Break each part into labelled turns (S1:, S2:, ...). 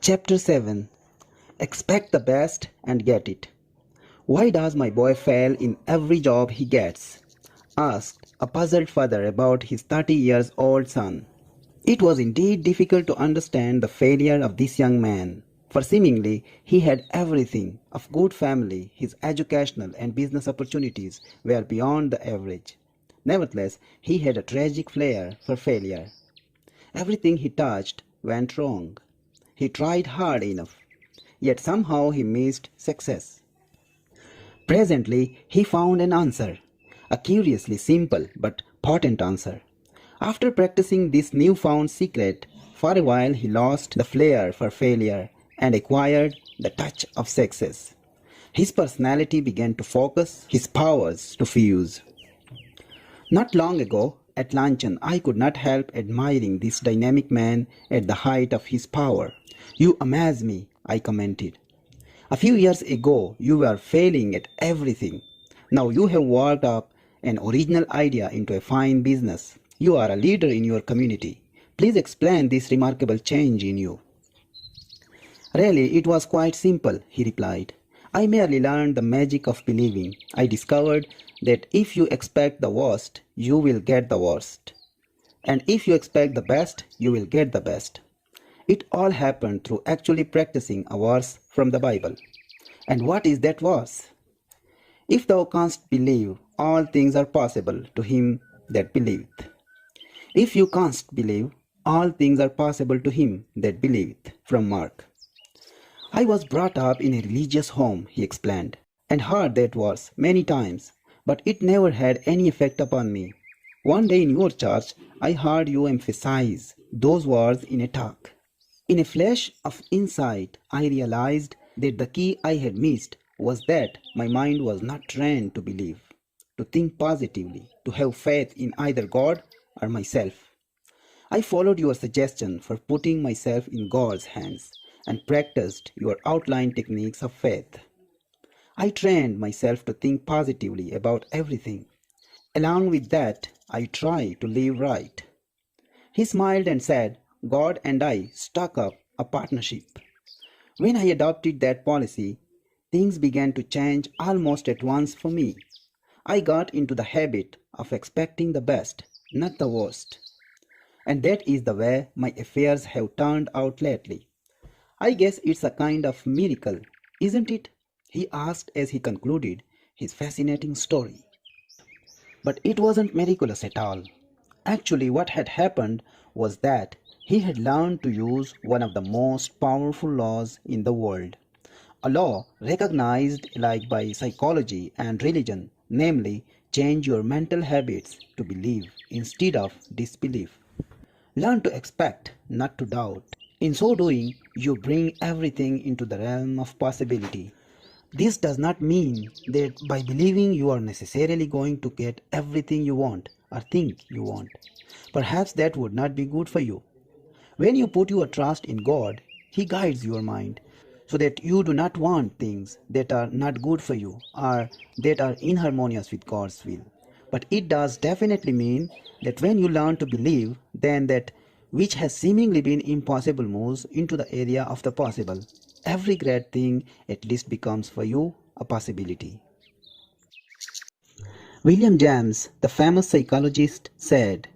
S1: Chapter 7. Expect the best and get it. Why does my boy fail in every job he gets? Asked a puzzled father about his 30-year-old son. It was indeed difficult to understand the failure of this young man, for seemingly he had everything of good family. His educational and business opportunities were beyond the average. Nevertheless, he had a tragic flair for failure. Everything he touched went wrong. He tried hard enough, yet somehow he missed success. Presently, he found an answer, a curiously simple but potent answer. After practicing this newfound secret, for a while he lost the flair for failure and acquired the touch of success. His personality began to focus, his powers to fuse. Not long ago, at luncheon, I could not help admiring this dynamic man at the height of his power. "You amaze me," I commented. "A few years ago, you were failing at everything. Now you have worked up an original idea into a fine business. You are a leader in your community. Please explain this remarkable change in you." "Really, it was quite simple," he replied. "I merely learned the magic of believing. I discovered that if you expect the worst, you will get the worst. And if you expect the best, you will get the best. It all happened through actually practicing a verse from the Bible." "And what is that verse?" "If thou canst believe, all things are possible to him that believeth." "If you canst believe, all things are possible to him that believeth," from Mark. "I was brought up in a religious home," he explained, "and heard that verse many times, but it never had any effect upon me. One day in your church, I heard you emphasize those words in a talk. In a flash of insight, I realized that the key I had missed was that my mind was not trained to believe, to think positively, to have faith in either God or myself. I followed your suggestion for putting myself in God's hands and practiced your outlined techniques of faith. I trained myself to think positively about everything. Along with that, I tried to live right." He smiled and said, "God and I struck up a partnership. When I adopted that policy, things began to change almost at once for me. I got into the habit of expecting the best, not the worst. And that is the way my affairs have turned out lately. I guess it's a kind of miracle, isn't it?" he asked as he concluded his fascinating story. But it wasn't miraculous at all. Actually, what had happened was that he had learned to use one of the most powerful laws in the world, a law recognized alike by psychology and religion, namely, change your mental habits to believe instead of disbelief. Learn to expect, not to doubt. In so doing, you bring everything into the realm of possibility. This does not mean that by believing you are necessarily going to get everything you want or think you want. Perhaps that would not be good for you. When you put your trust in God, He guides your mind so that you do not want things that are not good for you or that are inharmonious with God's will. But it does definitely mean that when you learn to believe, then that which has seemingly been impossible moves into the area of the possible. Every great thing at least becomes for you a possibility. William James, the famous psychologist, said,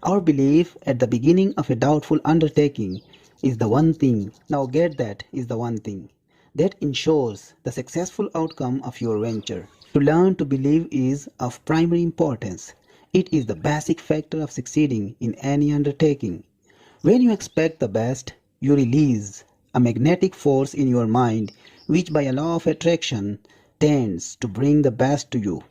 S1: "Our belief at the beginning of a doubtful undertaking is the one thing, now get that, is the one thing, that ensures the successful outcome of your venture. To learn to believe is of primary importance. It is the basic factor of succeeding in any undertaking. When you expect the best, you release a magnetic force in your mind which by a law of attraction tends to bring the best to you.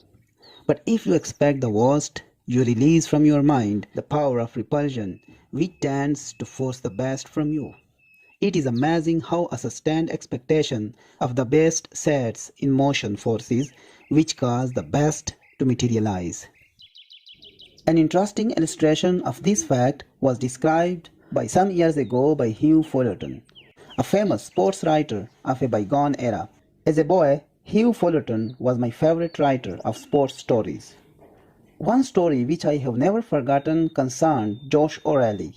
S1: But if you expect the worst, you release from your mind the power of repulsion which tends to force the best from you. It is amazing how a sustained expectation of the best sets in motion forces which cause the best to materialize." An interesting illustration of this fact was described by some years ago by Hugh Fullerton, a famous sports writer of a bygone era. As a boy, Hugh Fullerton was my favorite writer of sports stories. One story which I have never forgotten concerned Josh O'Reilly.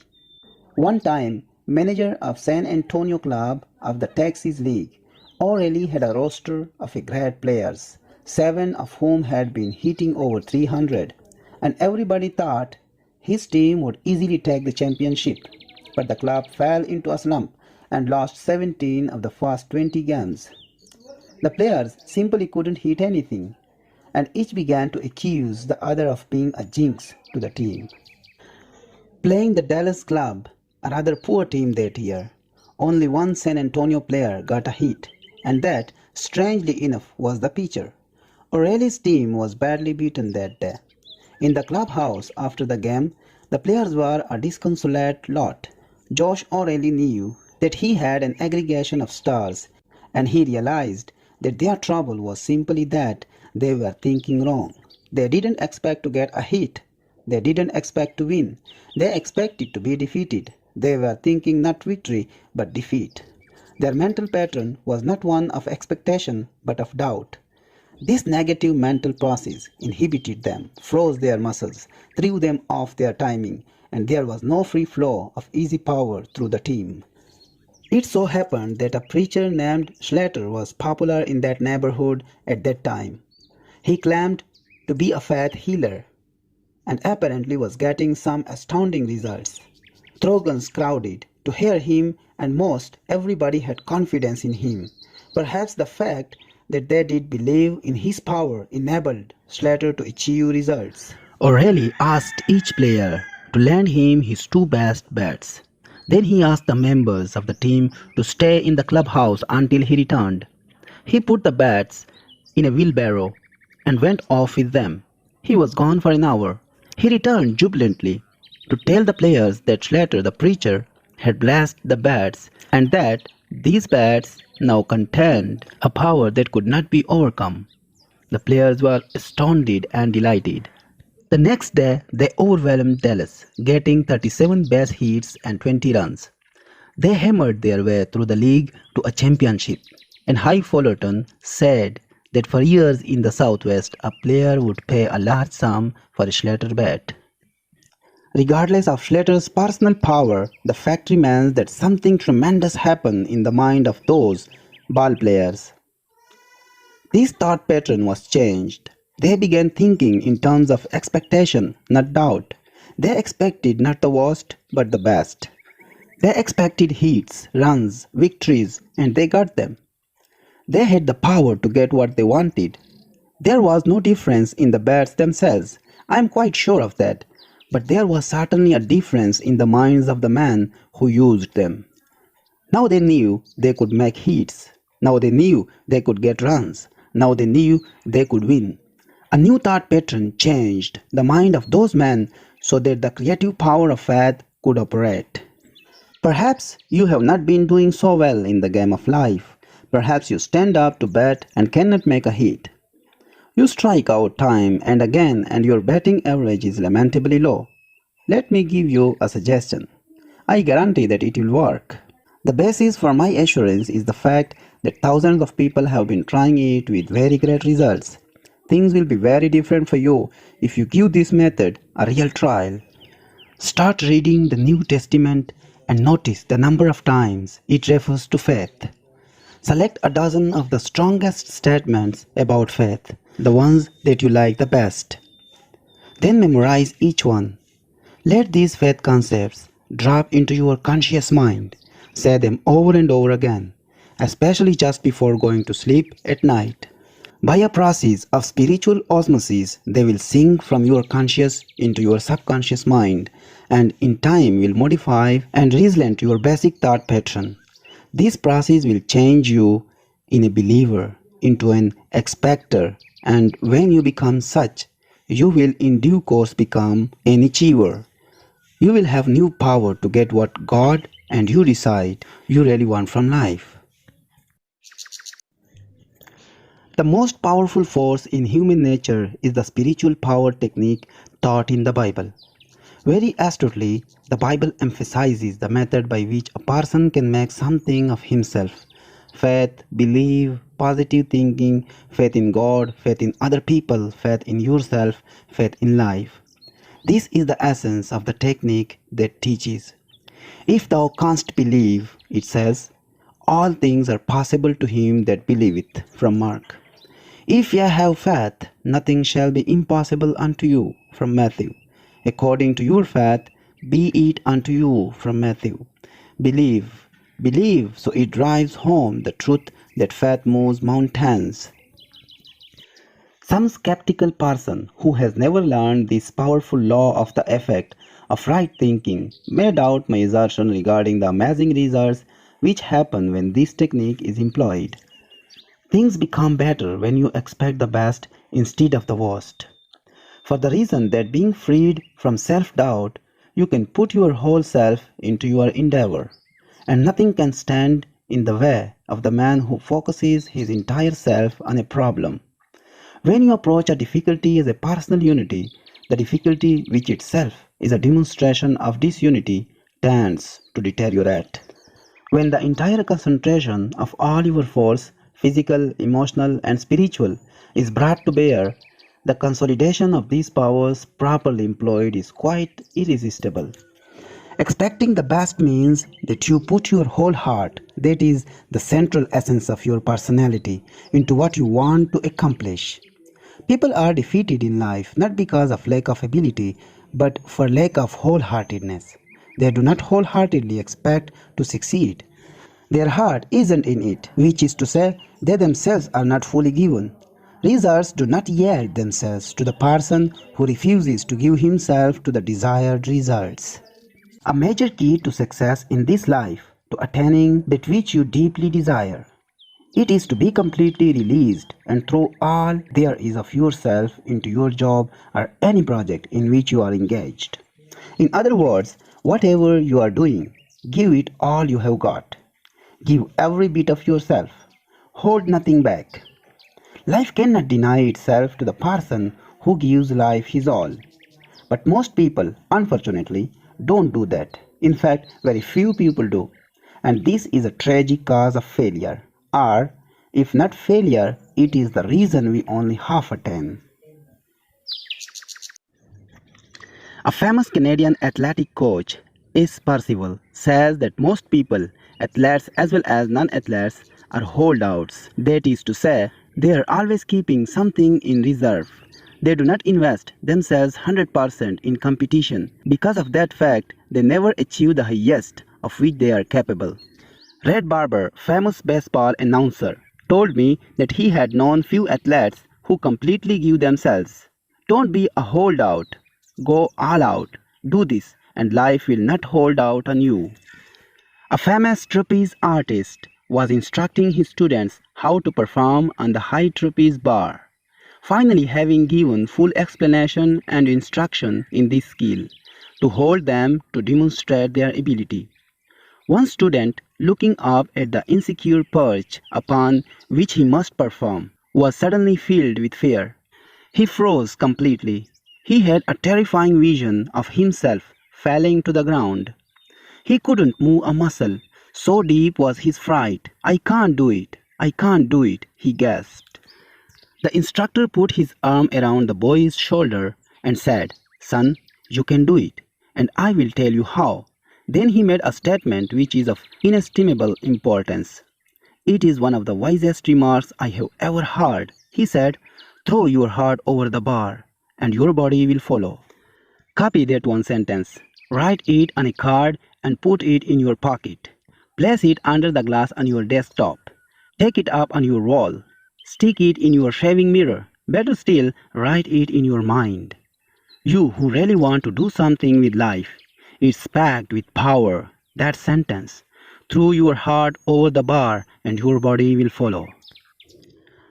S1: One time, manager of San Antonio club of the Texas League, O'Reilly had a roster of great players, 7 of whom had been hitting over 300, and everybody thought his team would easily take the championship. But the club fell into a slump and lost 17 of the first 20 games. The players simply couldn't hit anything, and each began to accuse the other of being a jinx to the team. Playing the Dallas club, a rather poor team that year, only one San Antonio player got a hit, and that, strangely enough, was the pitcher. O'Reilly's team was badly beaten that day. In the clubhouse after the game, the players were a disconsolate lot. Josh O'Reilly knew that he had an aggregation of stars, and he realized that their trouble was simply that they were thinking wrong. They didn't expect to get a hit. They didn't expect to win. They expected to be defeated. They were thinking not victory, but defeat. Their mental pattern was not one of expectation, but of doubt. This negative mental process inhibited them, froze their muscles, threw them off their timing, and there was no free flow of easy power through the team. It so happened that a preacher named Slater was popular in that neighborhood at that time. He claimed to be a faith healer and apparently was getting some astounding results. Trojans crowded to hear him, and most everybody had confidence in him. Perhaps the fact that they did believe in his power enabled Slater to achieve results. O'Reilly asked each player to lend him his 2 best bats. Then he asked the members of the team to stay in the clubhouse until he returned. He put the bats in a wheelbarrow and went off with them. He was gone for an hour. He returned jubilantly to tell the players that Slater, the preacher, had blessed the bats and that these bats now contained a power that could not be overcome. The players were astounded and delighted. The next day, they overwhelmed Dallas, getting 37 base hits and 20 runs. They hammered their way through the league to a championship, and High Fullerton said that for years in the Southwest, a player would pay a large sum for a Slater bat. Regardless of Slater's personal power, the fact remains that something tremendous happened in the mind of those ball players. This thought pattern was changed. They began thinking in terms of expectation, not doubt. They expected not the worst, but the best. They expected hits, runs, victories, and they got them. They had the power to get what they wanted. There was no difference in the bats themselves. I am quite sure of that. But there was certainly a difference in the minds of the men who used them. Now they knew they could make hits. Now they knew they could get runs. Now they knew they could win. A new thought pattern changed the mind of those men so that the creative power of faith could operate. Perhaps you have not been doing so well in the game of life. Perhaps you stand up to bat and cannot make a hit. You strike out time and again and your batting average is lamentably low. Let me give you a suggestion. I guarantee that it will work. The basis for my assurance is the fact that thousands of people have been trying it with very great results. Things will be very different for you if you give this method a real trial. Start reading the New Testament and notice the number of times it refers to faith. Select a dozen of the strongest statements about faith, the ones that you like the best. Then memorize each one. Let these faith concepts drop into your conscious mind. Say them over and over again, especially just before going to sleep at night. By a process of spiritual osmosis, they will sink from your conscious into your subconscious mind and in time will modify and resilient your basic thought pattern. This process will change you in a believer into an expector, and when you become such, you will in due course become an achiever. You will have new power to get what God and you decide you really want from life. The most powerful force in human nature is the spiritual power technique taught in the Bible. Very astutely, the Bible emphasizes the method by which a person can make something of himself. Faith, belief, positive thinking, faith in God, faith in other people, faith in yourself, faith in life. This is the essence of the technique that teaches. If thou canst believe, it says, all things are possible to him that believeth, from Mark. If ye have faith, nothing shall be impossible unto you, from Matthew. According to your faith, be it unto you, from Matthew. Believe, believe, so it drives home the truth that faith moves mountains. Some skeptical person who has never learned this powerful law of the effect of right thinking may doubt my assertion regarding the amazing results which happen when this technique is employed. Things become better when you expect the best instead of the worst. For the reason that being freed from self-doubt, you can put your whole self into your endeavor, and nothing can stand in the way of the man who focuses his entire self on a problem. When you approach a difficulty as a personal unity, the difficulty which itself is a demonstration of disunity tends to deteriorate. When the entire concentration of all your force, physical, emotional, and spiritual, is brought to bear, the consolidation of these powers properly employed is quite irresistible. Expecting the best means that you put your whole heart, that is, the central essence of your personality, into what you want to accomplish. People are defeated in life not because of lack of ability, but for lack of wholeheartedness. They do not wholeheartedly expect to succeed. Their heart isn't in it, which is to say, they themselves are not fully given. Results do not yield themselves to the person who refuses to give himself to the desired results. A major key to success in this life, to attaining that which you deeply desire, it is to be completely released and throw all there is of yourself into your job or any project in which you are engaged. In other words, whatever you are doing, give it all you have got. Give every bit of yourself. Hold nothing back. Life cannot deny itself to the person who gives life his all. But most people, unfortunately, don't do that. In fact, very few people do. And this is a tragic cause of failure. Or, if not failure, it is the reason we only half attain. A famous Canadian athletic coach, S. Percival, says that most people, athletes as well as non-athletes, are holdouts. That is to say, they are always keeping something in reserve. They do not invest themselves 100% in competition. Because of that fact, they never achieve the highest of which they are capable. Red Barber, famous baseball announcer, told me that he had known few athletes who completely give themselves. Don't be a holdout. Go all out. Do this, and life will not hold out on you. A famous trapeze artist was instructing his students how to perform on the high trapeze bar. Finally, having given full explanation and instruction in this skill, to hold them to demonstrate their ability. One student, looking up at the insecure perch upon which he must perform, was suddenly filled with fear. He froze completely. He had a terrifying vision of himself falling to the ground. He couldn't move a muscle, so deep was his fright. "I can't do it, I can't do it," he gasped. The instructor put his arm around the boy's shoulder and said, "Son, you can do it, and I will tell you how." Then he made a statement which is of inestimable importance. It is one of the wisest remarks I have ever heard. He said, "Throw your heart over the bar, and your body will follow." Copy that one sentence. Write it on a card and put it in your pocket. Place it under the glass on your desktop. Take it up on your wall. Stick it in your shaving mirror. Better still, write it in your mind. You who really want to do something with life, it's packed with power. That sentence. Throw your heart over the bar and your body will follow.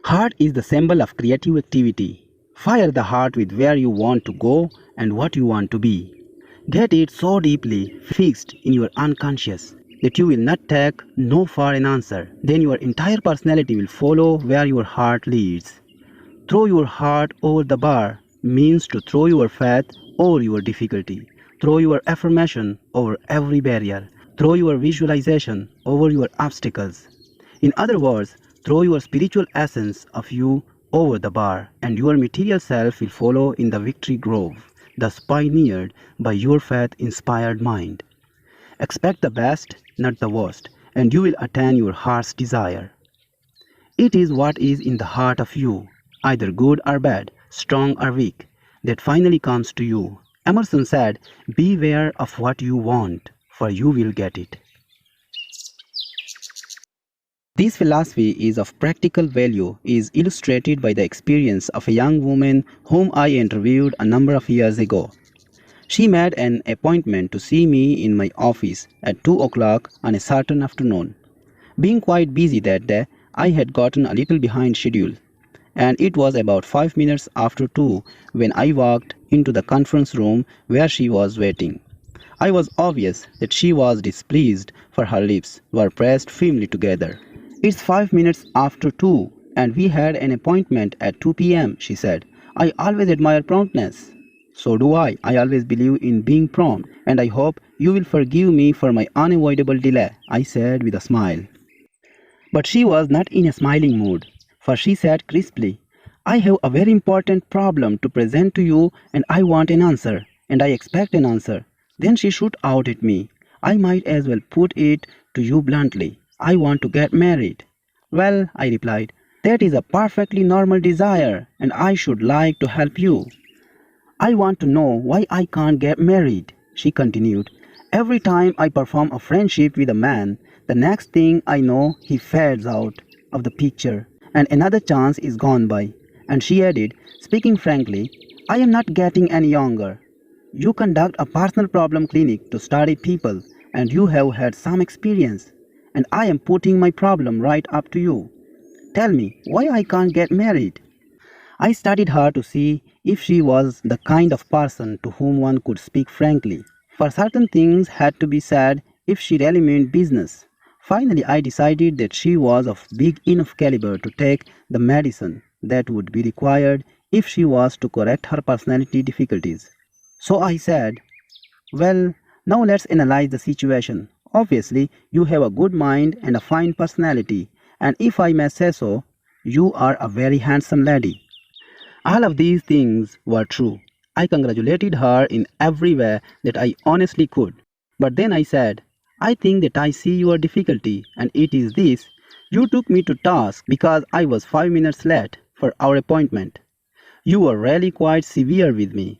S1: Heart is the symbol of creative activity. Fire the heart with where you want to go and what you want to be. Get it so deeply fixed in your unconscious that you will not take no for an answer. Then your entire personality will follow where your heart leads. Throw your heart over the bar means to throw your faith over your difficulty. Throw your affirmation over every barrier. Throw your visualization over your obstacles. In other words, throw your spiritual essence of you over the bar, and your material self will follow in the victory grove, thus pioneered by your faith-inspired mind. Expect the best, not the worst, and you will attain your heart's desire. It is what is in the heart of you, either good or bad, strong or weak, that finally comes to you. Emerson said, beware of what you want, for you will get it. This philosophy is of practical value is illustrated by the experience of a young woman whom I interviewed a number of years ago. She made an appointment to see me in my office at 2 o'clock on a certain afternoon. Being quite busy that day, I had gotten a little behind schedule, and it was about 5 minutes after 2 when I walked into the conference room where she was waiting. I was obvious that she was displeased, for her lips were pressed firmly together. It's 5 minutes after 2, and we had an appointment at 2 p.m., she said. I always admire promptness. So do I. I always believe in being prompt, and I hope you will forgive me for my unavoidable delay, I said with a smile. But she was not in a smiling mood, for she said crisply, I have a very important problem to present to you, and I want an answer, and I expect an answer. Then she shot out at me. I might as well put it to you bluntly. I want to get married. Well, I replied, that is a perfectly normal desire, and I should like to help you. I want to know why I can't get married, she continued. Every time I perform a friendship with a man, the next thing I know he fades out of the picture, and another chance is gone by. And she added, speaking frankly, I am not getting any younger. You conduct a personal problem clinic to study people, and you have had some experience, and I am putting my problem right up to you. Tell me why I can't get married. I studied her to see if she was the kind of person to whom one could speak frankly, for certain things had to be said if she really meant business. Finally, I decided that she was of big enough caliber to take the medicine that would be required if she was to correct her personality difficulties. So I said, well, now let's analyze the situation. Obviously, you have a good mind and a fine personality, and if I may say so, you are a very handsome lady. All of these things were true. I congratulated her in every way that I honestly could. But then I said, I think that I see your difficulty, and it is this. You took me to task because I was 5 minutes late for our appointment. You were really quite severe with me.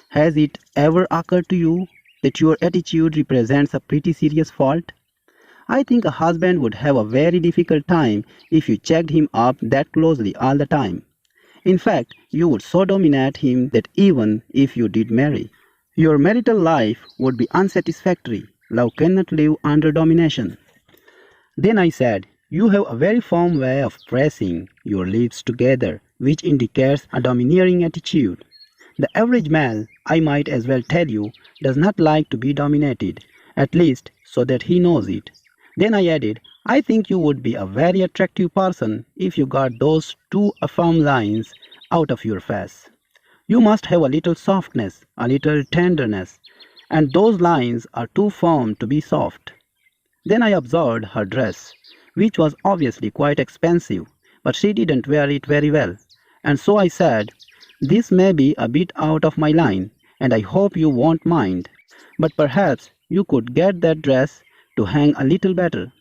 S1: Has it ever occurred to you that your attitude represents a pretty serious fault? I think a husband would have a very difficult time if you checked him up that closely all the time. In fact, you would so dominate him that even if you did marry, your marital life would be unsatisfactory. Love cannot live under domination. Then I said, you have a very firm way of pressing your lips together, which indicates a domineering attitude. The average male, I might as well tell you, does not like to be dominated, at least so that he knows it. Then I added, I think you would be a very attractive person if you got those two firm lines out of your face. You must have a little softness, a little tenderness, and those lines are too firm to be soft. Then I observed her dress, which was obviously quite expensive, but she didn't wear it very well, and so I said, this may be a bit out of my line, and I hope you won't mind, but perhaps you could get that dress to hang a little better.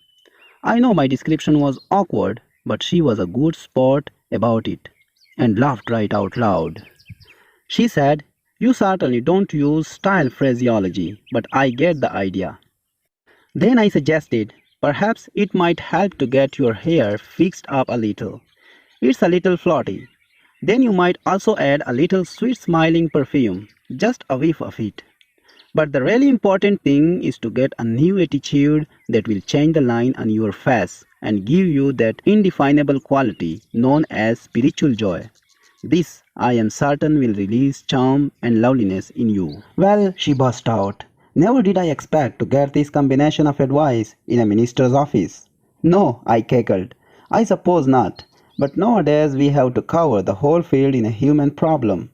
S1: I know my description was awkward, but she was a good sport about it, and laughed right out loud. She said, you certainly don't use style phraseology, but I get the idea. Then I suggested, perhaps it might help to get your hair fixed up a little. It's a little floaty. Then you might also add a little sweet smiling perfume, just a whiff of it. But the really important thing is to get a new attitude that will change the line on your face and give you that indefinable quality known as spiritual joy. This, I am certain, will release charm and loveliness in you. Well, she burst out, never did I expect to get this combination of advice in a minister's office. No, I cackled. I suppose not. But nowadays we have to cover the whole field in a human problem.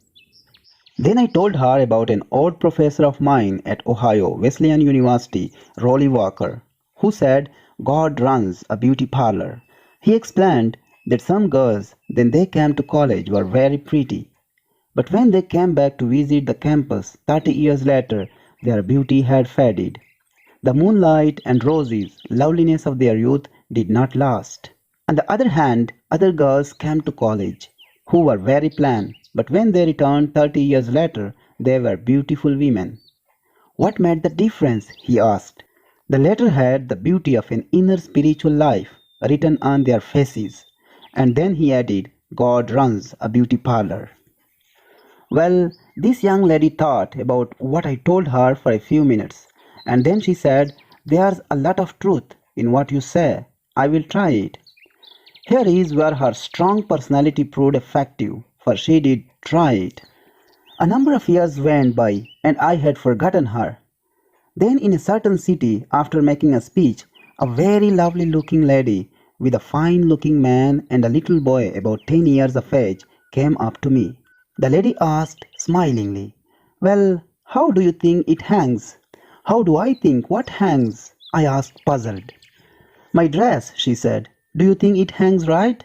S1: Then I told her about an old professor of mine at Ohio Wesleyan University, Rolly Walker, who said God runs a beauty parlor. He explained that some girls, when they came to college, were very pretty, but when they came back to visit the campus 30 years later, their beauty had faded. The moonlight and roses, loveliness of their youth, did not last. On the other hand, other girls came to college who were very plain, but when they returned 30 years later, they were beautiful women. What made the difference? He asked. The latter had the beauty of an inner spiritual life written on their faces. And then he added, God runs a beauty parlor. Well, this young lady thought about what I told her for a few minutes, and then she said, there's a lot of truth in what you say. I will try it. Here is where her strong personality proved effective, for she did try it. A number of years went by, and I had forgotten her. Then, in a certain city, after making a speech, a very lovely looking lady with a fine looking man and a little boy about 10 years of age came up to me. The lady asked smilingly, well, how do you think it hangs? How do I think what hangs? I asked, puzzled. My dress, she said. Do you think it hangs right?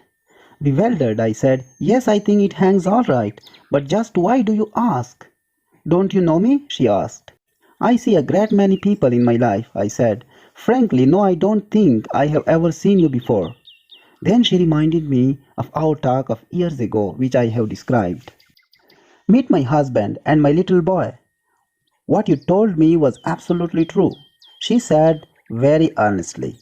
S1: Bewildered, I said, yes, I think it hangs all right, but just why do you ask? Don't you know me? She asked. I see a great many people in my life, I said. Frankly, no, I don't think I have ever seen you before. Then she reminded me of our talk of years ago, which I have described. Meet my husband and my little boy. What you told me was absolutely true, she said very earnestly.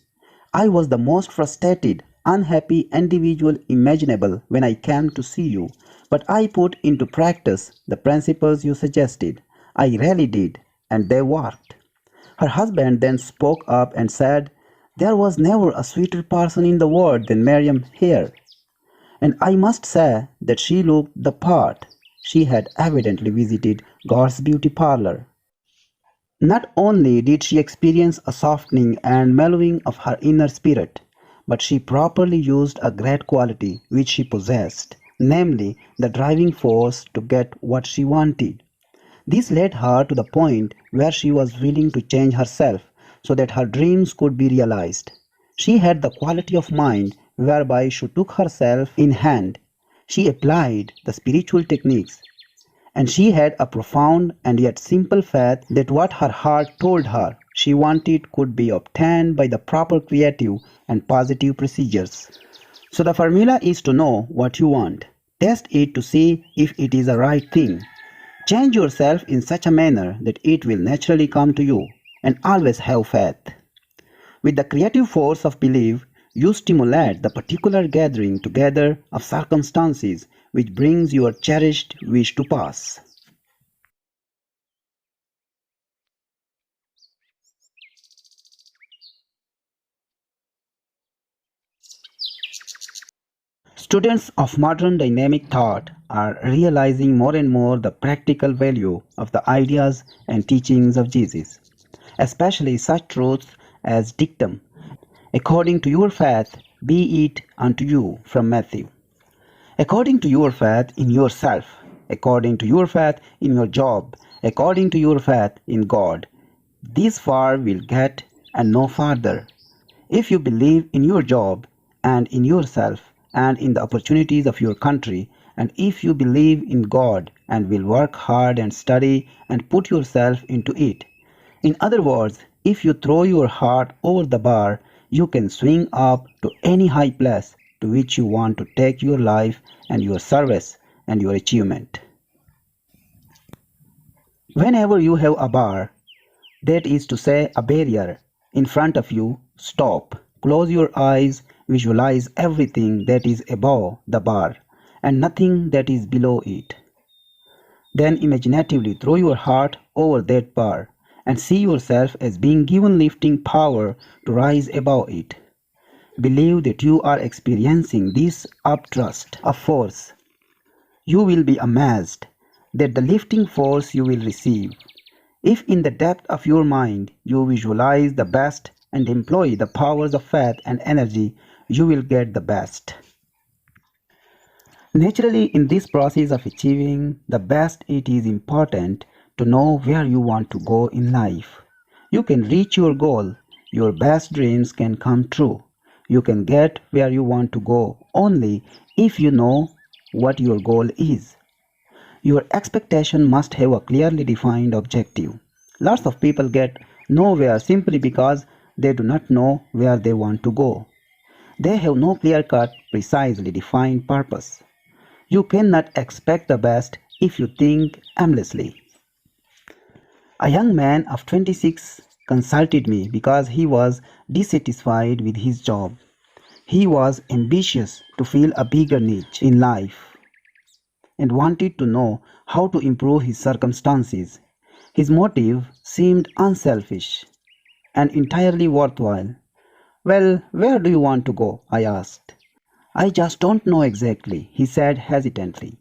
S1: I was the most frustrated, unhappy individual imaginable when I came to see you, but I put into practice the principles you suggested. I really did, and they worked. Her husband then spoke up and said, there was never a sweeter person in the world than Miriam here. And I must say that she looked the part. She had evidently visited God's beauty parlor. Not only did she experience a softening and mellowing of her inner spirit, but she properly used a great quality which she possessed, namely the driving force to get what she wanted. This led her to the point where she was willing to change herself so that her dreams could be realized. She had the quality of mind whereby she took herself in hand. She applied the spiritual techniques, and she had a profound and yet simple faith that what her heart told her she wanted could be obtained by the proper creative and positive procedures. So the formula is to know what you want. Test it to see if it is the right thing. Change yourself in such a manner that it will naturally come to you, and always have faith. With the creative force of belief, you stimulate the particular gathering together of circumstances which brings your cherished wish to pass. Students of modern dynamic thought are realizing more and more the practical value of the ideas and teachings of Jesus, especially such truths as dictum, according to your faith, be it unto you, from Matthew. According to your faith in yourself, according to your faith in your job, according to your faith in God. This far will get and no farther. If you believe in your job and in yourself and in the opportunities of your country, and if you believe in God and will work hard and study and put yourself into it. In other words, if you throw your heart over the bar, you can swing up to any high place to which you want to take your life and your service and your achievement. Whenever you have a bar, that is to say a barrier, in front of you, stop, close your eyes, visualize everything that is above the bar and nothing that is below it. Then imaginatively throw your heart over that bar and see yourself as being given lifting power to rise above it. Believe that you are experiencing this upthrust of force. You will be amazed that the lifting force you will receive. If in the depth of your mind you visualize the best and employ the powers of faith and energy, you will get the best. Naturally, in this process of achieving the best, it is important to know where you want to go in life. You can reach your goal. Your best dreams can come true. You can get where you want to go only if you know what your goal is. Your expectation must have a clearly defined objective. Lots of people get nowhere simply because they do not know where they want to go. They have no clear cut, precisely defined purpose. You cannot expect the best if you think aimlessly. A young man of 26 consulted me because he was dissatisfied with his job. He was ambitious to fill a bigger niche in life and wanted to know how to improve his circumstances. His motive seemed unselfish and entirely worthwhile. Well, where do you want to go? I asked. I just don't know exactly, he said hesitantly.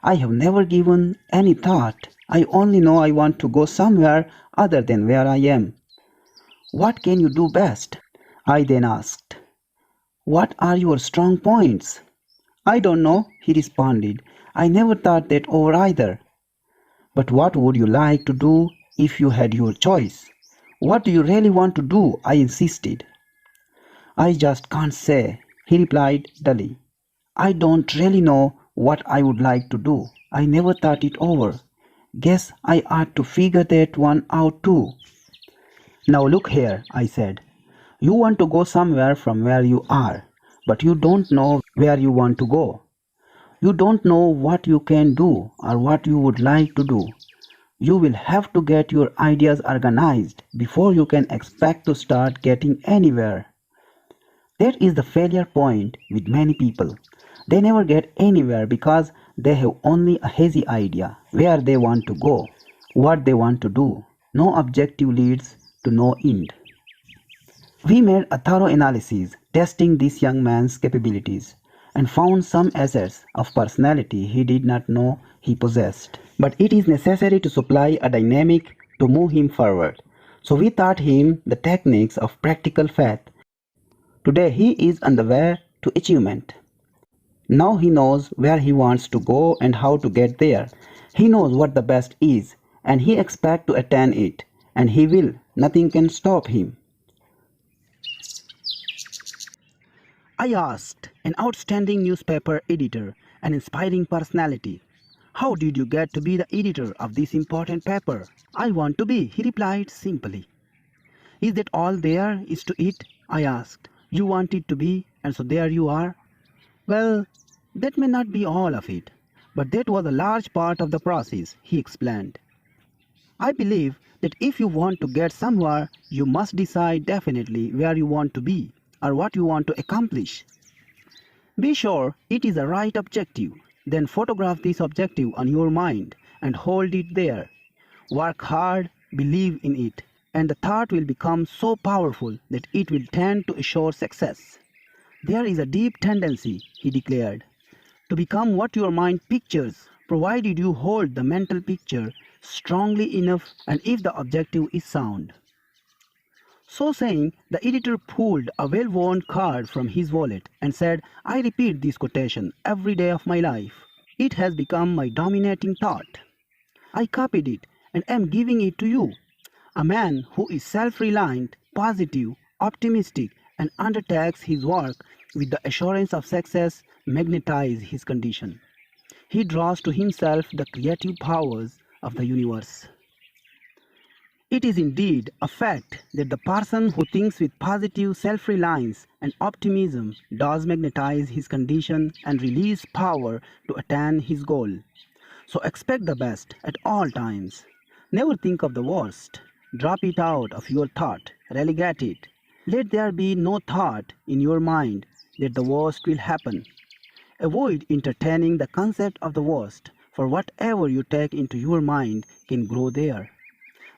S1: I have never given any thought. I only know I want to go somewhere other than where I am. What can you do best? I then asked. What are your strong points? I don't know, he responded. I never thought that over either. But what would you like to do if you had your choice? What do you really want to do? I insisted. I just can't say, he replied dully. I don't really know what I would like to do. I never thought it over. Guess I ought to figure that one out too. Now look here, I said. You want to go somewhere from where you are, but you don't know where you want to go. You don't know what you can do or what you would like to do. You will have to get your ideas organized before you can expect to start getting anywhere. That is the failure point with many people. They never get anywhere because they have only a hazy idea where they want to go, what they want to do. No objective leads to no end. We made a thorough analysis testing this young man's capabilities and found some assets of personality he did not know he possessed. But it is necessary to supply a dynamic to move him forward. So we taught him the techniques of practical faith. Today he is on the way to achievement. Now he knows where he wants to go and how to get there. He knows what the best is and he expects to attain it, and he will. Nothing can stop him. I asked an outstanding newspaper editor, an inspiring personality, how did you get to be the editor of this important paper? I want to be, he replied simply. Is that all there is to it? I asked. You want it to be, and so there you are? Well, that may not be all of it, but that was a large part of the process, he explained. I believe that if you want to get somewhere, you must decide definitely where you want to be or what you want to accomplish. Be sure it is the right objective. Then photograph this objective on your mind and hold it there. Work hard, believe in it, and the thought will become so powerful that it will tend to assure success. There is a deep tendency, he declared, to become what your mind pictures, provided you hold the mental picture strongly enough and if the objective is sound. So saying, the editor pulled a well-worn card from his wallet and said, I repeat this quotation every day of my life. It has become my dominating thought. I copied it and am giving it to you. A man who is self-reliant, positive, optimistic, and undertakes his work with the assurance of success magnetizes his condition. He draws to himself the creative powers of the universe. It is indeed a fact that the person who thinks with positive self-reliance and optimism does magnetize his condition and release power to attain his goal. So expect the best at all times. Never think of the worst. Drop it out of your thought. Relegate it. Let there be no thought in your mind that the worst will happen. Avoid entertaining the concept of the worst, for whatever you take into your mind can grow there.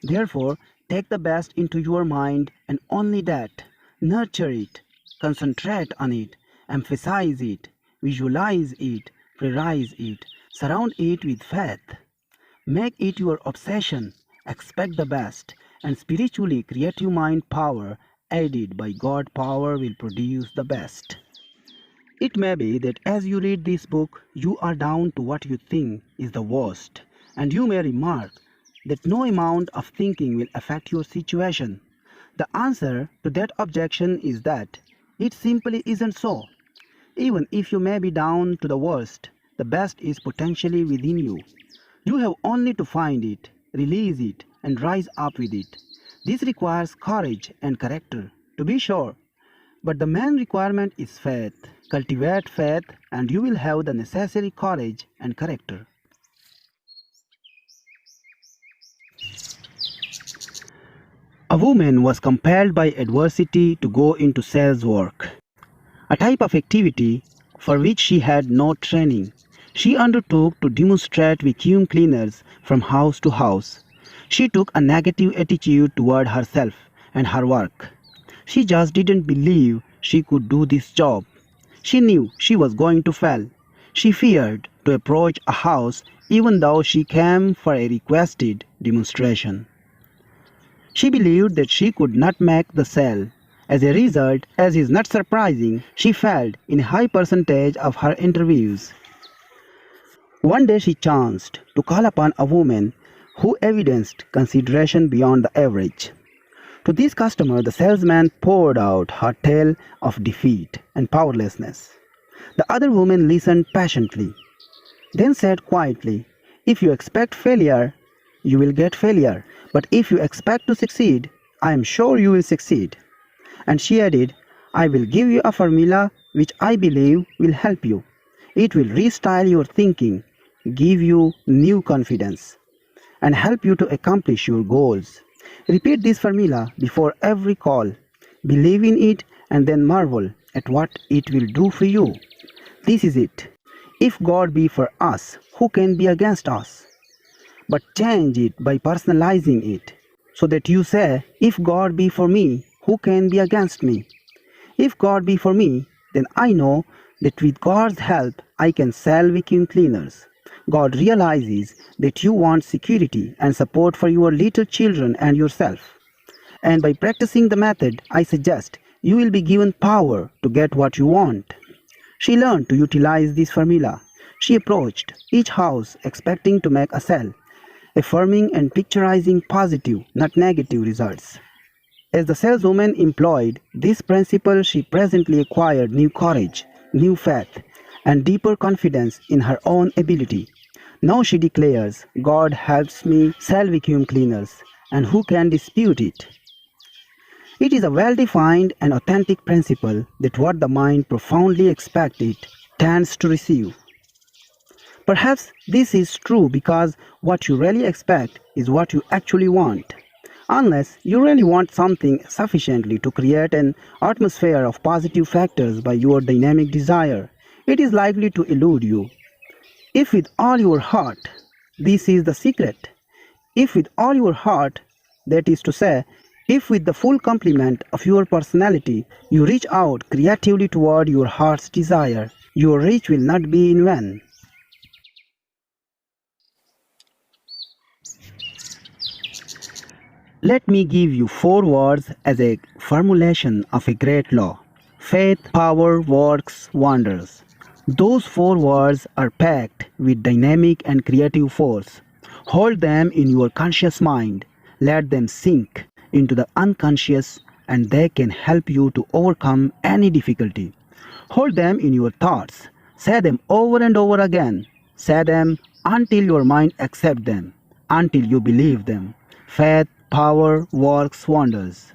S1: Therefore, take the best into your mind and only that. Nurture it, concentrate on it, emphasize it, visualize it, prioritize it, surround it with faith. Make it your obsession, expect the best, and spiritually creative mind power aided by God power will produce the best. It may be that as you read this book, you are down to what you think is the worst, and you may remark that no amount of thinking will affect your situation. The answer to that objection is that it simply isn't so. Even if you may be down to the worst, the best is potentially within you. You have only to find it, release it, and rise up with it. This requires courage and character, to be sure, but the main requirement is faith. Cultivate faith, and you will have the necessary courage and character. A woman was compelled by adversity to go into sales work, a type of activity for which she had no training. She undertook to demonstrate vacuum cleaners from house to house. She took a negative attitude toward herself and her work. She just didn't believe she could do this job. She knew she was going to fail. She feared to approach a house even though she came for a requested demonstration. She believed that she could not make the sale. As a result, as is not surprising, she failed in a high percentage of her interviews. One day she chanced to call upon a woman who evidenced consideration beyond the average. To this customer, the salesman poured out her tale of defeat and powerlessness. The other woman listened patiently, then said quietly, "If you expect failure, you will get failure. But if you expect to succeed, I am sure you will succeed." And she added, "I will give you a formula which I believe will help you. It will restyle your thinking, give you new confidence, and help you to accomplish your goals. Repeat this formula before every call. Believe in it and then marvel at what it will do for you. This is it. If God be for us, who can be against us?" But change it by personalizing it, so that you say, "If God be for me, who can be against me? If God be for me, then I know that with God's help I can sell vacuum cleaners." God realizes that you want security and support for your little children and yourself. And by practicing the method I suggest, you will be given power to get what you want. She learned to utilize this formula. She approached each house expecting to make a sale, affirming and picturizing positive, not negative results. As the saleswoman employed this principle, she presently acquired new courage, new faith, and deeper confidence in her own ability. Now she declares, "God helps me sell vacuum cleaners, and who can dispute it?" It is a well-defined and authentic principle that what the mind profoundly expects it tends to receive. Perhaps this is true because what you really expect is what you actually want. Unless you really want something sufficiently to create an atmosphere of positive factors by your dynamic desire, it is likely to elude you. If with all your heart, this is the secret. If with all your heart, that is to say, if with the full complement of your personality you reach out creatively toward your heart's desire, your reach will not be in vain. Let me give you 4 words as a formulation of a great law. Faith, power, works, wonders. Those 4 words are packed with dynamic and creative force. Hold them in your conscious mind. Let them sink into the unconscious, and they can help you to overcome any difficulty. Hold them in your thoughts. Say them over and over again. Say them until your mind accepts them, until you believe them. Faith, power, works, wonders.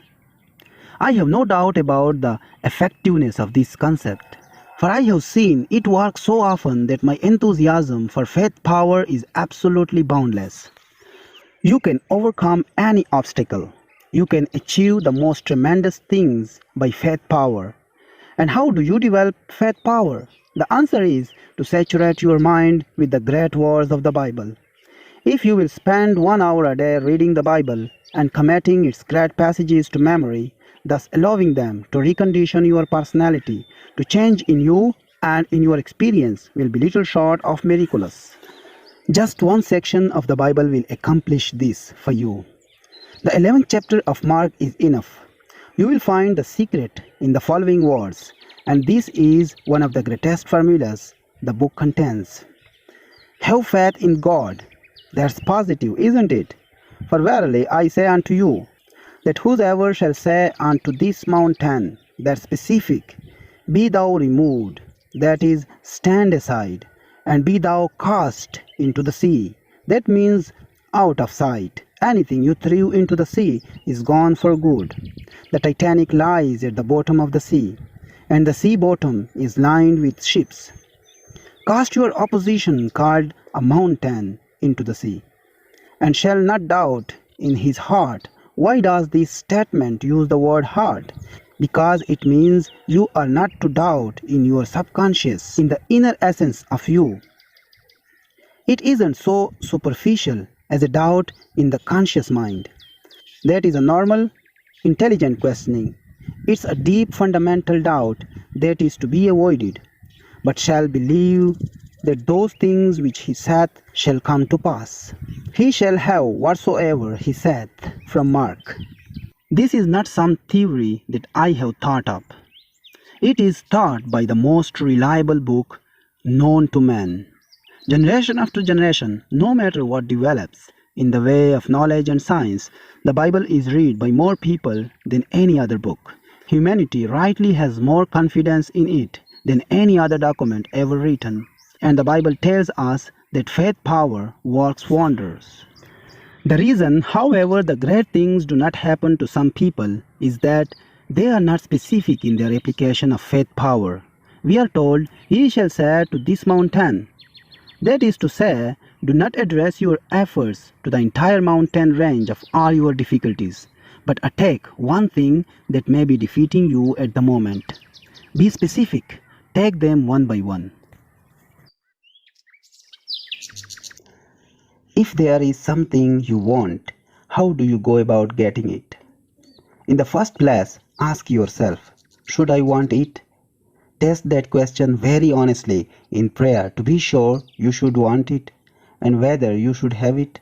S1: I have no doubt about the effectiveness of this concept, for I have seen it work so often that my enthusiasm for faith power is absolutely boundless. You can overcome any obstacle. You can achieve the most tremendous things by faith power. And how do you develop faith power? The answer is to saturate your mind with the great words of the Bible. If you will spend 1 hour a day reading the Bible and committing its great passages to memory, thus allowing them to recondition your personality, to change in you and in your experience will be little short of miraculous. Just one section of the Bible will accomplish this for you. The 11th chapter of Mark is enough. You will find the secret in the following words, and this is one of the greatest formulas the book contains. Have faith in God. That's positive, isn't it? For verily I say unto you, that whosoever shall say unto this mountain, that's specific, be thou removed, that is, stand aside, and be thou cast into the sea, that means out of sight, Anything you threw into the sea is gone for good. The Titanic lies at the bottom of the sea, and the sea bottom is lined with ships. Cast your opposition called a mountain into the sea, and shall not doubt in his heart. Why does this statement use the word heart? Because it means you are not to doubt in your subconscious, in the inner essence of you. It isn't so superficial as a doubt in the conscious mind. That is a normal, intelligent questioning. It's a deep fundamental doubt that is to be avoided, but shall believe that those things which he saith shall come to pass. He shall have whatsoever he saith, from Mark. This is not some theory that I have thought up. It is taught by the most reliable book known to man. Generation after generation, no matter what develops in the way of knowledge and science, the Bible is read by more people than any other book. Humanity rightly has more confidence in it than any other document ever written. And the Bible tells us that faith power works wonders. The reason, however, the great things do not happen to some people is that they are not specific in their application of faith power. We are told, "Ye shall say to this mountain." That is to say, do not address your efforts to the entire mountain range of all your difficulties, but attack one thing that may be defeating you at the moment. Be specific. Take them one by one. If there is something you want, how do you go about getting it? In the first place, ask yourself, should I want it? Test that question very honestly in prayer to be sure you should want it and whether you should have it.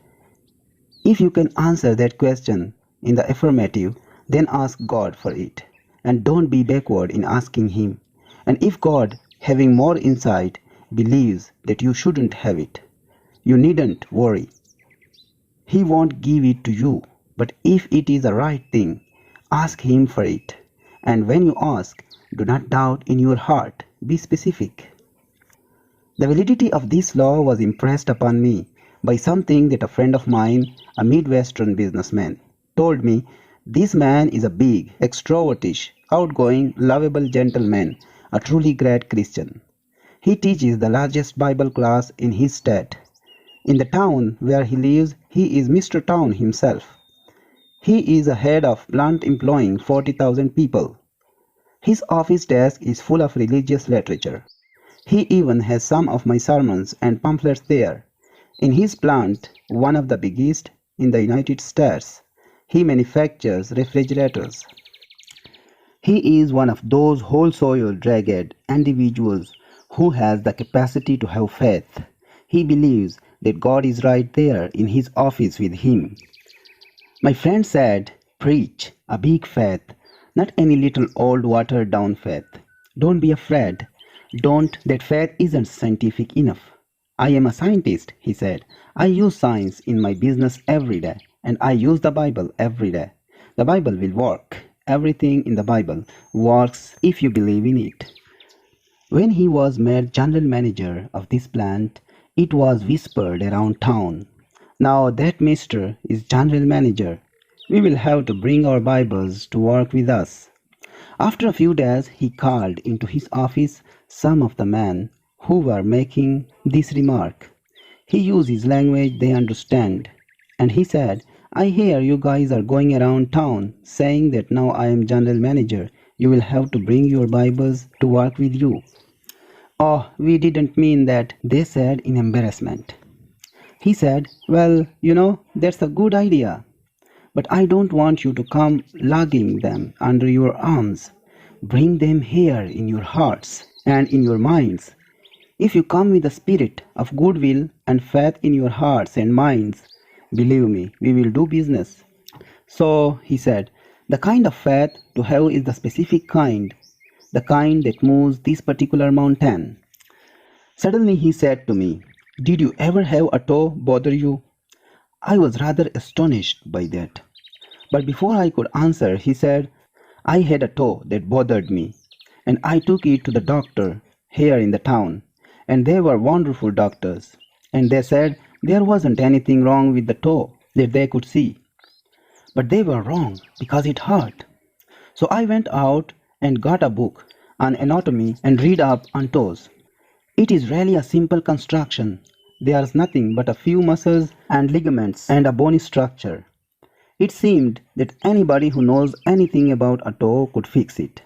S1: If you can answer that question in the affirmative, then ask God for it, and don't be backward in asking Him. And if God, having more insight, believes that you shouldn't have it, you needn't worry. He won't give it to you, but if it is the right thing, ask Him for it. And when you ask, do not doubt in your heart, be specific. The validity of this law was impressed upon me by something that a friend of mine, a Midwestern businessman, told me. This man is a big, extrovertish, outgoing, lovable gentleman, a truly great Christian. He teaches the largest Bible class in his state. In the town where he lives, he is Mr. Town himself. He is a head of plant employing 40,000 people. His office desk is full of religious literature. He even has some of my sermons and pamphlets there. In his plant, one of the biggest in the United States, he manufactures refrigerators. He is one of those whole-souled, ragged individuals who has the capacity to have faith. He believes that God is right there in his office with him. My friend said, preach a big faith, not any little old watered down faith. Don't be afraid. Don't that faith isn't scientific enough. I am a scientist, he said. I use science in my business every day, and I use the Bible every day. The Bible will work. Everything in the Bible works if you believe in it. When he was made general manager of this plant, it was whispered around town. Now that Mr. is general manager, we will have to bring our Bibles to work with us. After a few days, he called into his office some of the men who were making this remark. He used his language they understand, and he said, I hear you guys are going around town saying that now I am general manager. You will have to bring your Bibles to work with you. Oh, we didn't mean that, they said in embarrassment. He said, well, that's a good idea. But I don't want you to come lugging them under your arms. Bring them here in your hearts and in your minds. If you come with a spirit of goodwill and faith in your hearts and minds, believe me, we will do business. So, he said, the kind of faith to have is the specific kind, the kind that moves this particular mountain. Suddenly he said to me, did you ever have a toe bother you? I was rather astonished by that. But before I could answer, he said, I had a toe that bothered me, and I took it to the doctor here in the town, and they were wonderful doctors, and they said there wasn't anything wrong with the toe. that they could see. But they were wrong because it hurt. So I went out and got a book on anatomy and read up on toes. It is really a simple construction. There's nothing but a few muscles and ligaments and a bony structure. It seemed that anybody who knows anything about a toe could fix it.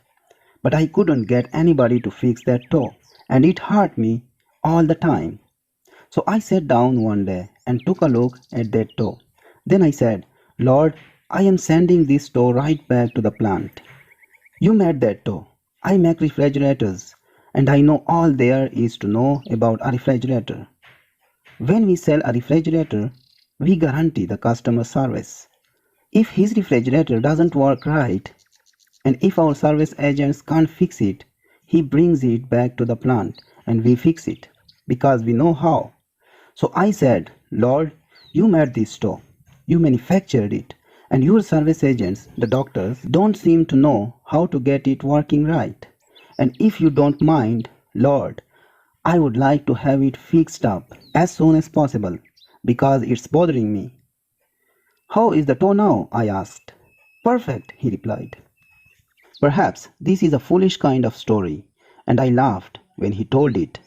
S1: But I couldn't get anybody to fix that toe, and it hurt me all the time. So I sat down one day and took a look at that toe. Then I said, Lord, I am sending this toe right back to the plant. You made that toe. I make refrigerators, and I know all there is to know about a refrigerator. When we sell a refrigerator, we guarantee the customer service. If his refrigerator doesn't work right, and if our service agents can't fix it, he brings it back to the plant and we fix it because we know how. So I said, Lord, you made this store, you manufactured it, and your service agents, the doctors, don't seem to know how to get it working right. And if you don't mind, Lord, I would like to have it fixed up as soon as possible because it's bothering me. How is the toe now? I asked. Perfect, he replied. Perhaps this is a foolish kind of story, and I laughed when he told it.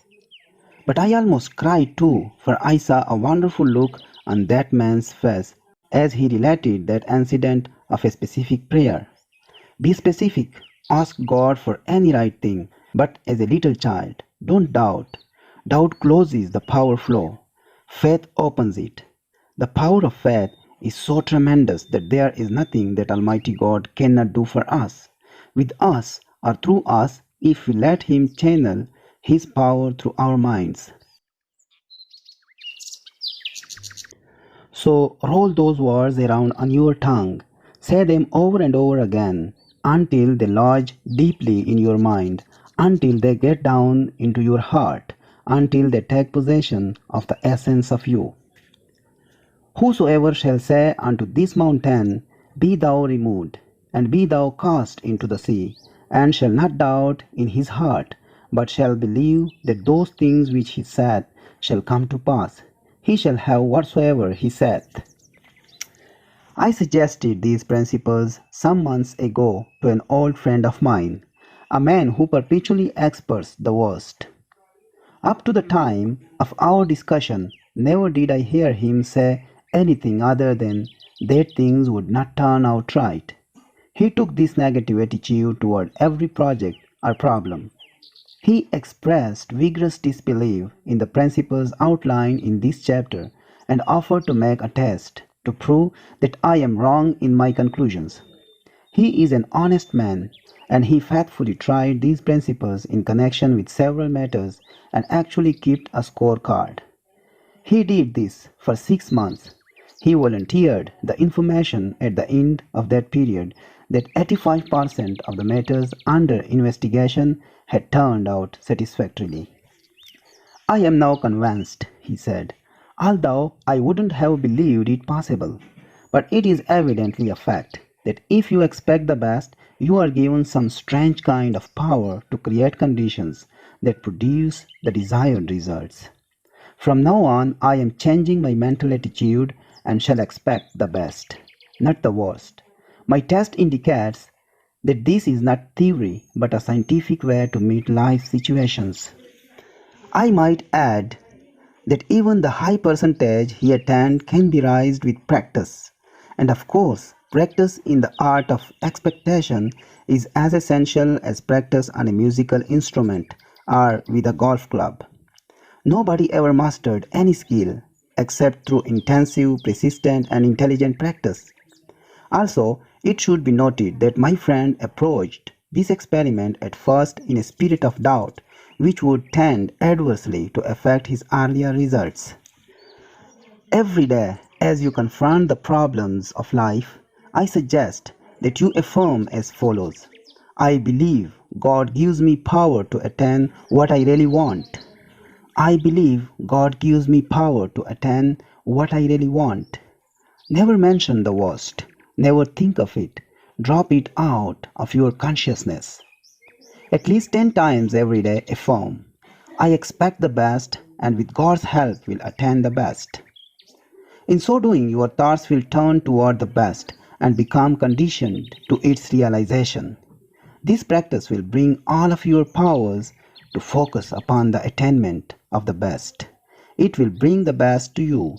S1: But I almost cried too, for I saw a wonderful look on that man's face as he related that incident of a specific prayer. Be specific, ask God for any right thing, but as a little child, don't doubt. Doubt closes the power flow. Faith opens it. The power of faith is so tremendous that there is nothing that Almighty God cannot do for us, with us or through us if we let Him channel His power through our minds. So roll those words around on your tongue. Say them over and over again until they lodge deeply in your mind, until they get down into your heart, until they take possession of the essence of you. Whosoever shall say unto this mountain, Be thou removed, and be thou cast into the sea, and shall not doubt in his heart, but shall believe that those things which he saith shall come to pass, he shall have whatsoever he saith. I suggested these principles some months ago to an old friend of mine, a man who perpetually expects the worst. Up to the time of our discussion, never did I hear him say anything other than that things would not turn out right. He took this negative attitude toward every project or problem. He expressed vigorous disbelief in the principles outlined in this chapter and offered to make a test to prove that I am wrong in my conclusions. He is an honest man, and he faithfully tried these principles in connection with several matters and actually kept a scorecard. He did this for 6 months. He volunteered the information at the end of that period that 85% of the matters under investigation had turned out satisfactorily. I am now convinced, he said, although I wouldn't have believed it possible, but it is evidently a fact that if you expect the best, you are given some strange kind of power to create conditions that produce the desired results. From now on, I am changing my mental attitude and shall expect the best, not the worst. My test indicates that this is not theory but a scientific way to meet life situations. I might add that even the high percentage he attained can be raised with practice. And of course, practice in the art of expectation is as essential as practice on a musical instrument or with a golf club. Nobody ever mastered any skill except through intensive, persistent, and intelligent practice. Also, it should be noted that my friend approached this experiment at first in a spirit of doubt, which would tend adversely to affect his earlier results. Every day, as you confront the problems of life, I suggest that you affirm as follows: I believe God gives me power to attain what I really want. I believe God gives me power to attain what I really want. Never mention the worst. Never think of it. Drop it out of your consciousness. At least 10 times every day affirm, I expect the best and with God's help will attain the best. In so doing, your thoughts will turn toward the best and become conditioned to its realization. This practice will bring all of your powers to focus upon the attainment of the best. It will bring the best to you.